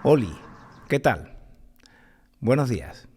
Oli, ¿qué tal? Buenos días.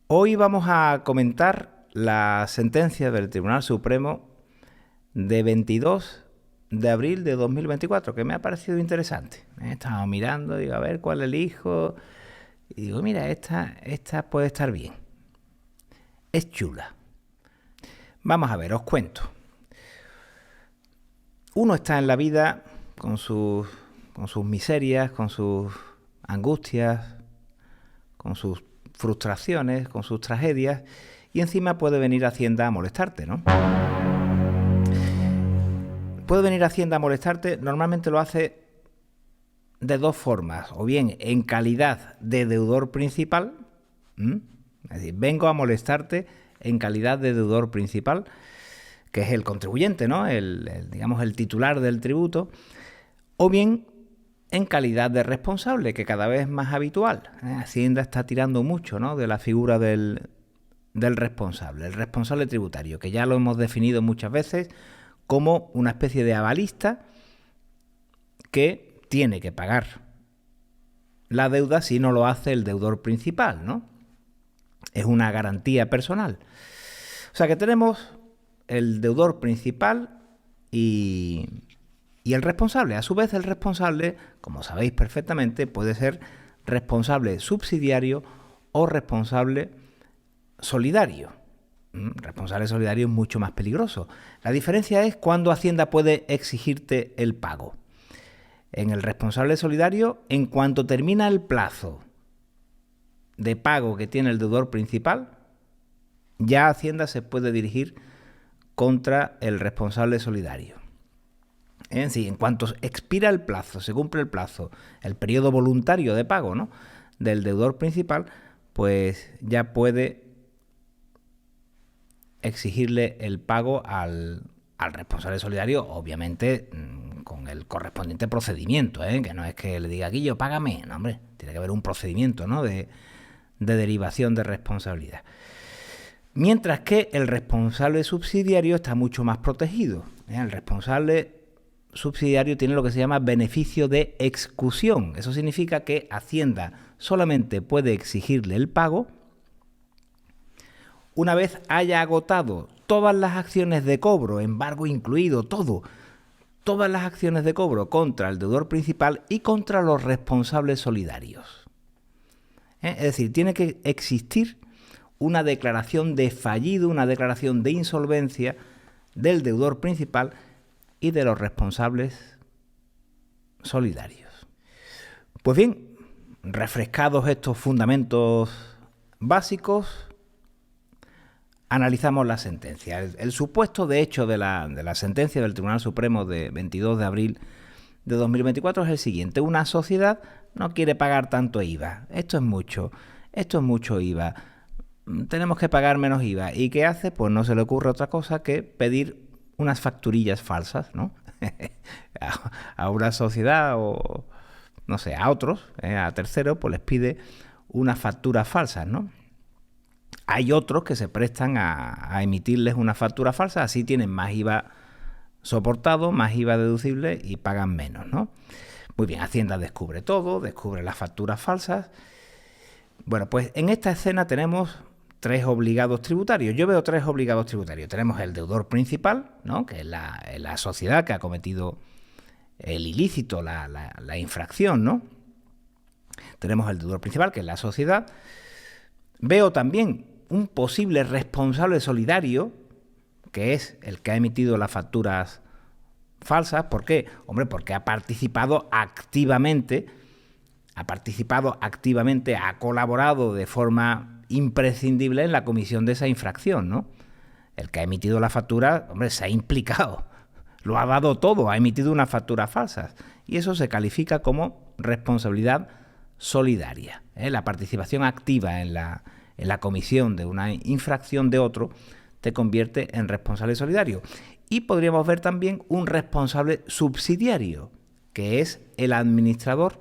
Hoy vamos a comentar la sentencia del Tribunal Supremo de 22 de abril de 2024, que me ha parecido interesante. He estado mirando, digo, a ver cuál elijo. Y digo, mira, esta puede estar bien. Es chula. Vamos a ver, os cuento. Uno está en la vida con sus miserias, con sus angustias, con sus frustraciones, con sus tragedias, y encima puede venir Hacienda a molestarte, ¿no? Puede venir Hacienda a molestarte, normalmente lo hace de dos formas, o bien en calidad de deudor principal, es decir, vengo a molestarte en calidad de deudor principal, que es el contribuyente, ¿no? Digamos, el titular del tributo, o bien en calidad de responsable, que cada vez es más habitual. Hacienda está tirando mucho, ¿no?, de la figura del responsable, el responsable tributario, que ya lo hemos definido muchas veces como una especie de avalista que tiene que pagar la deuda si no lo hace el deudor principal, ¿no? Es una garantía personal. O sea que tenemos el deudor principal y el responsable. A su vez, el responsable, como sabéis perfectamente, puede ser responsable subsidiario o responsable solidario. Responsable solidario es mucho más peligroso. La diferencia es cuando Hacienda puede exigirte el pago. En el responsable solidario, en cuanto termina el plazo de pago que tiene el deudor principal, ya Hacienda se puede dirigir contra el responsable solidario. En cuanto expira el plazo, se cumple el plazo, el periodo voluntario de pago, ¿no?, del deudor principal, pues ya puede exigirle el pago al responsable solidario, obviamente con el correspondiente procedimiento, que no es que le diga, Guillo, págame, no, hombre, tiene que haber un procedimiento, ¿no?, de derivación de responsabilidad. Mientras que el responsable subsidiario está mucho más protegido. El responsable subsidiario tiene lo que se llama beneficio de excusión. Eso significa que Hacienda solamente puede exigirle el pago una vez haya agotado todas las acciones de cobro, embargo incluido, todas las acciones de cobro contra el deudor principal y contra los responsables solidarios. Es decir, tiene que existir una declaración de fallido, una declaración de insolvencia del deudor principal y de los responsables solidarios. Pues bien, refrescados estos fundamentos básicos, analizamos la sentencia. El supuesto de hecho de la sentencia del Tribunal Supremo de 22 de abril de 2024 es el siguiente. Una sociedad no quiere pagar tanto IVA. Esto es mucho IVA. Tenemos que pagar menos IVA. ¿Y qué hace? Pues no se le ocurre otra cosa que pedir unas facturillas falsas, ¿no? a una sociedad o, no sé, a otros, a terceros, pues les pide unas facturas falsas, ¿no? Hay otros que se prestan a emitirles una factura falsa, así tienen más IVA soportado, más IVA deducible y pagan menos, ¿no? Muy bien, Hacienda descubre todo, descubre las facturas falsas. Bueno, pues en esta escena tenemos tres obligados tributarios. Yo veo tres obligados tributarios. Tenemos el deudor principal, ¿no?, que es la sociedad que ha cometido el ilícito, la infracción, ¿no? Tenemos el deudor principal, que es la sociedad. Veo también un posible responsable solidario, que es el que ha emitido las facturas falsas. ¿Por qué? Hombre, porque ha participado activamente, ha colaborado de forma imprescindible en la comisión de esa infracción, ¿no? El que ha emitido la factura, hombre, se ha implicado, lo ha dado todo, ha emitido unas facturas falsas, y eso se califica como responsabilidad solidaria, La participación activa en la comisión de una infracción de otro te convierte en responsable solidario. Y podríamos ver también un responsable subsidiario, que es el administrador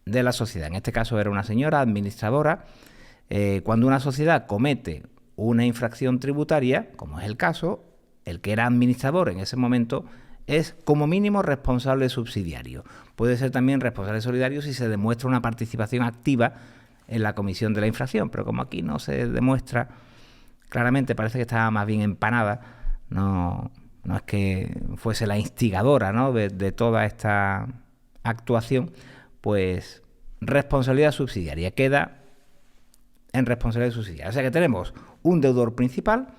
de la sociedad. En este caso era una señora administradora. Cuando una sociedad comete una infracción tributaria, como es el caso, el que era administrador en ese momento es como mínimo responsable subsidiario. Puede ser también responsable solidario si se demuestra una participación activa en la comisión de la infracción, pero como aquí no se demuestra claramente, parece que estaba más bien empanada, no es que fuese la instigadora, ¿no?, de toda esta actuación, pues responsabilidad subsidiaria, queda en responsabilidad subsidiaria. O sea que tenemos un deudor principal,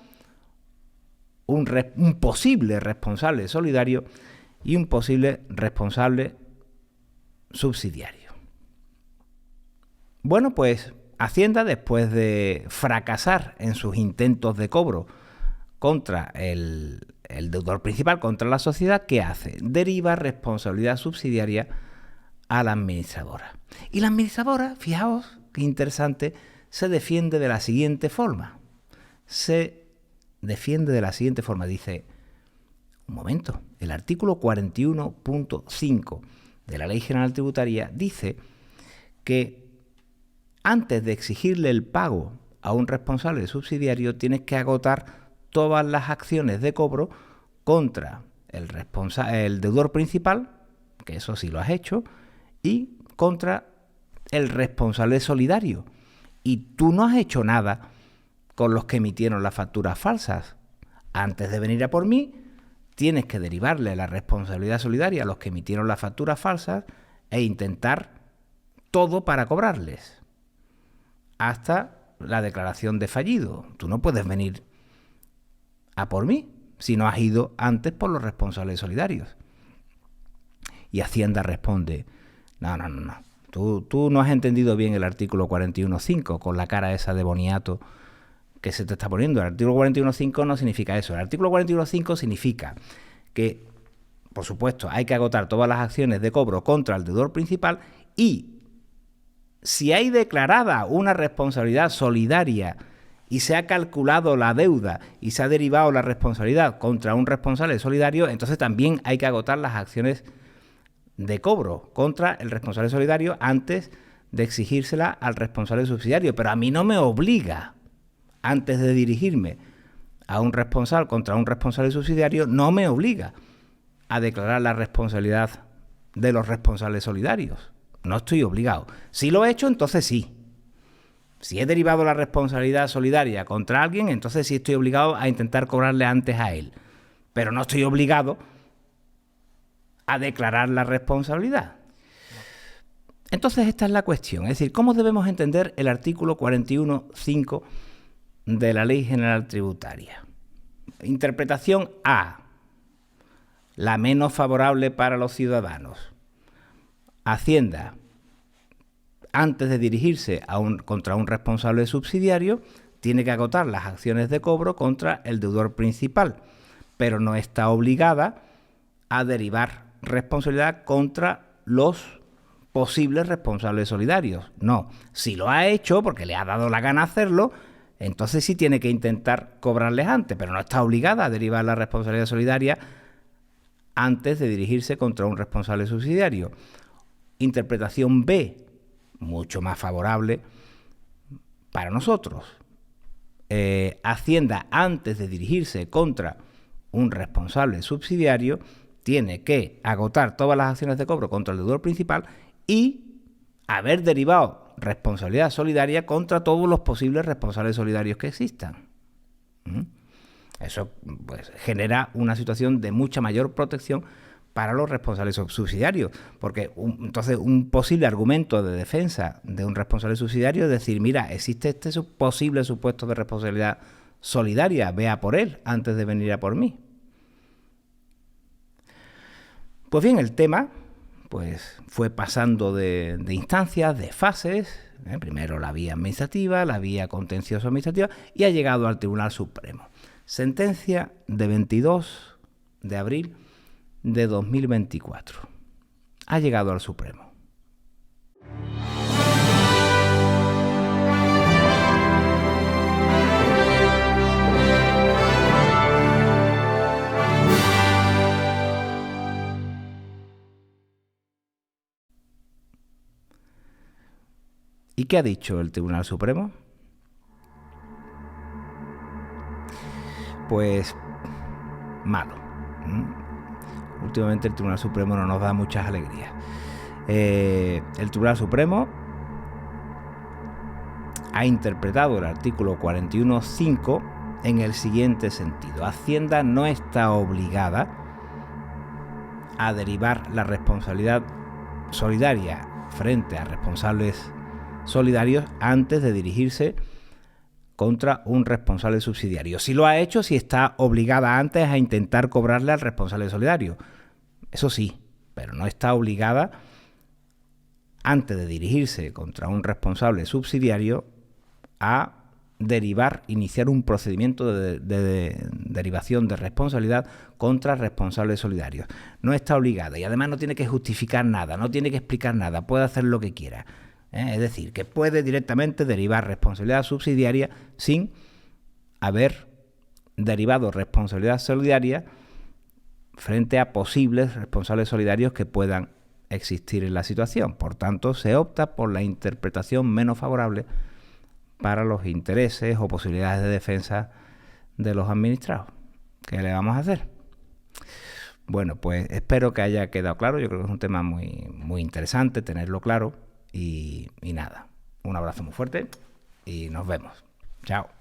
un posible responsable solidario y un posible responsable subsidiario. Bueno, pues Hacienda, después de fracasar en sus intentos de cobro contra el deudor principal, contra la sociedad, ¿qué hace? Deriva responsabilidad subsidiaria a la administradora. Y la administradora, fijaos qué interesante, se defiende de la siguiente forma. Dice, un momento, el artículo 41.5 de la Ley General Tributaria dice que antes de exigirle el pago a un responsable subsidiario tienes que agotar todas las acciones de cobro contra el deudor principal, que eso sí lo has hecho, y contra el responsable solidario. Y tú no has hecho nada con los que emitieron las facturas falsas. Antes de venir a por mí, tienes que derivarle la responsabilidad solidaria a los que emitieron las facturas falsas e intentar todo para cobrarles, hasta la declaración de fallido. Tú no puedes venir a por mí si no has ido antes por los responsables solidarios. Y Hacienda responde, no. Tú no has entendido bien el artículo 41.5 con la cara esa de boniato que se te está poniendo. El artículo 41.5 no significa eso. El artículo 41.5 significa que, por supuesto, hay que agotar todas las acciones de cobro contra el deudor principal y si hay declarada una responsabilidad solidaria y se ha calculado la deuda y se ha derivado la responsabilidad contra un responsable solidario, entonces también hay que agotar las acciones de cobro contra el responsable solidario antes de exigírsela al responsable subsidiario. Pero a mí no me obliga, antes de dirigirme a un responsable contra un responsable subsidiario, no me obliga a declarar la responsabilidad de los responsables solidarios. No estoy obligado. Si lo he hecho, entonces sí. Si he derivado la responsabilidad solidaria contra alguien, entonces sí estoy obligado a intentar cobrarle antes a él. Pero no estoy obligado a declarar la responsabilidad. Entonces esta es la cuestión. Es decir, ¿cómo debemos entender el artículo 41.5 de la Ley General Tributaria? Interpretación A, la menos favorable para los ciudadanos. Hacienda, antes de dirigirse contra un responsable subsidiario, tiene que agotar las acciones de cobro contra el deudor principal, pero no está obligada a derivar responsabilidad contra los posibles responsables solidarios. No, si lo ha hecho porque le ha dado la gana hacerlo, entonces sí tiene que intentar cobrarles antes, pero no está obligada a derivar la responsabilidad solidaria antes de dirigirse contra un responsable subsidiario. Interpretación B, mucho más favorable para nosotros. Hacienda, antes de dirigirse contra un responsable subsidiario, tiene que agotar todas las acciones de cobro contra el deudor principal y haber derivado responsabilidad solidaria contra todos los posibles responsables solidarios que existan. Eso pues genera una situación de mucha mayor protección para los responsables subsidiarios, porque entonces un posible argumento de defensa de un responsable subsidiario es decir, mira, existe este posible supuesto de responsabilidad solidaria, vea por él antes de venir a por mí. Pues bien, el tema pues fue pasando de instancias, de fases, primero la vía administrativa, la vía contencioso administrativa y ha llegado al Tribunal Supremo. Sentencia de 22 de abril de 2024. Ha llegado al Supremo. ¿Y qué ha dicho el Tribunal Supremo? Pues malo. últimamente el Tribunal Supremo no nos da muchas alegrías. El Tribunal Supremo ha interpretado el artículo 41.5 en el siguiente sentido: Hacienda no está obligada a derivar la responsabilidad solidaria frente a responsables solidarios antes de dirigirse contra un responsable subsidiario. Si lo ha hecho, si está obligada antes a intentar cobrarle al responsable solidario. Eso sí, pero no está obligada antes de dirigirse contra un responsable subsidiario a iniciar un procedimiento de derivación de responsabilidad contra responsables solidarios. No está obligada y además no tiene que justificar nada, no tiene que explicar nada, puede hacer lo que quiera. Es decir, que puede directamente derivar responsabilidad subsidiaria sin haber derivado responsabilidad solidaria frente a posibles responsables solidarios que puedan existir en la situación. Por tanto, se opta por la interpretación menos favorable para los intereses o posibilidades de defensa de los administrados. ¿Qué le vamos a hacer? Bueno, pues espero que haya quedado claro. Yo creo que es un tema muy, muy interesante tenerlo claro. Y nada, un abrazo muy fuerte y nos vemos. Chao.